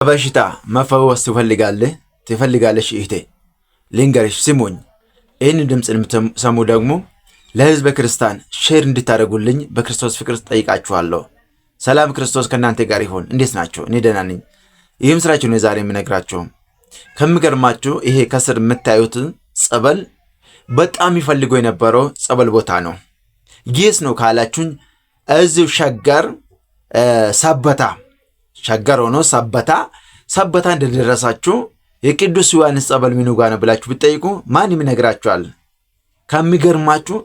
በሽታ መፈወስ ትፈልጋለሽ እህቴ? ልንገርሽ፣ ስሙኝ። ይህን ድምፅ የምትሰሙ ደግሞ ለሕዝበ ክርስቲያን ሼር እንድታደርጉልኝ በክርስቶስ ፍቅር ጠይቃችኋለሁ። ሰላም ክርስቶስ ከእናንተ ጋር ይሁን። እንዴት ናቸው? እኔ ደህና ነኝ። ይህም ስራችሁ ነው ዛሬ የምነግራችሁ። ከሚገርማችሁ ይሄ ከስር የምታዩት ጸበል በጣም ይፈልገው የነበረው ጸበል ቦታ ነው። ጌስ ነው ካላችሁኝ እዚሁ ሸገር ሆኖ ሰበታ እንደደረሳችሁ የቅዱስ ዮሐንስ ጸበል ምኑ ጋር ነው ብላችሁ ብትጠይቁ ማንም ይነግራችኋል። ከሚገርማችሁ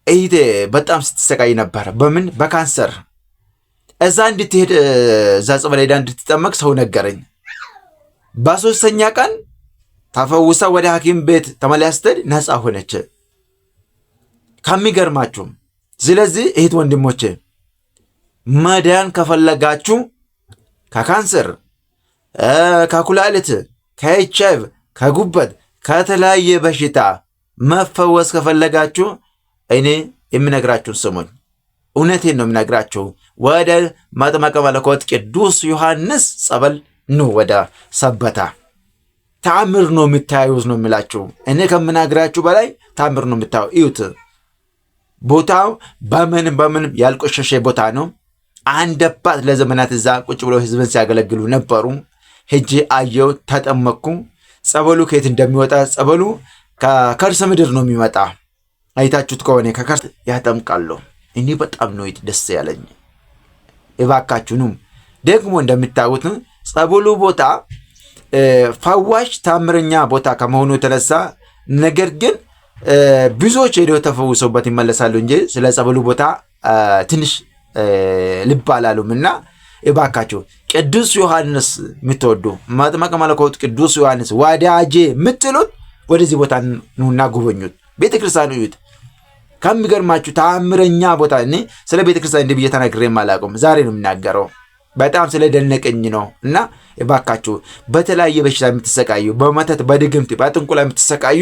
እህቴ በጣም ስትሰቃይ ነበር። በምን? በካንሰር። እዛ እንድትሄድ እዛ ጸበል ሄዳ እንድትጠመቅ ሰው ነገረኝ። በሶስተኛ ቀን ተፈውሳ ወደ ሐኪም ቤት ተመላስተድ ነፃ ሆነች። ከሚገርማችሁ ስለዚህ እህት ወንድሞቼ መዳን ከፈለጋችሁ ከካንሰር፣ ከኩላሊት፣ ከኤችአይቪ፣ ከጉበት፣ ከተለያየ በሽታ መፈወስ ከፈለጋችሁ እኔ የምነግራችሁን ስሙኝ። እውነቴን ነው የምነግራችሁ። ወደ መጥምቀ መለኮት ቅዱስ ዮሐንስ ጸበል ኑ። ወደ ሰበታ ተአምር ነው የምታዩት ነው የምላችሁ። እኔ ከምናግራችሁ በላይ ተአምር ነው የምታዩ። እዩት። ቦታው በምን ያልቆሸሸ ቦታ ነው። አንድ አባት ለዘመናት እዛ ቁጭ ብለው ህዝብን ሲያገለግሉ ነበሩ። ሄጄ አየው፣ ተጠመኩ። ጸበሉ ከየት እንደሚወጣ ጸበሉ ከከርሰ ምድር ነው የሚመጣ። አይታችሁት ከሆነ ከከርሰ ያጠምቃሉ። እኔ በጣም ነው ደስ ያለኝ። እባካችሁንም ደግሞ እንደምታዩት ጸበሉ ቦታ ፈዋሽ ታምረኛ ቦታ ከመሆኑ የተነሳ ነገር ግን ብዙዎች ሄደው ተፈውሰውበት ይመለሳሉ እንጂ ስለ ጸበሉ ቦታ ትንሽ ልብ አላሉም። እና እባካችሁ ቅዱስ ዮሐንስ የምትወዱ መጥምቀ መለኮት ቅዱስ ዮሐንስ ወዳጄ የምትሉት ወደዚህ ቦታ ኑና ጎበኙት። ቤተክርስቲያኑ እዩት። ከሚገርማችሁ ተአምረኛ ቦታ። እኔ ስለ ቤተክርስቲያን እንዲህ ብዬ ተናግሬም አላውቅም። ዛሬ ነው የምናገረው። በጣም ስለደነቀኝ ነው። እና እባካችሁ በተለያየ በሽታ የምትሰቃዩ፣ በመተት፣ በድግምት፣ በጥንቁላ የምትሰቃዩ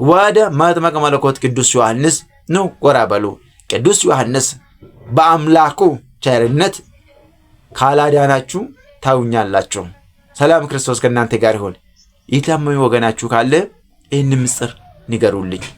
ወደ መጥምቀ መለኮት ቅዱስ ዮሐንስ ነው ጎራ በሉ። ቅዱስ ዮሐንስ በአምላኩ ቸርነት ካላዳናችሁ ታውኛላችሁ። ሰላም ክርስቶስ ከእናንተ ጋር ይሁን። የታመመ ወገናችሁ ካለ ይህን ምስጢር ንገሩልኝ።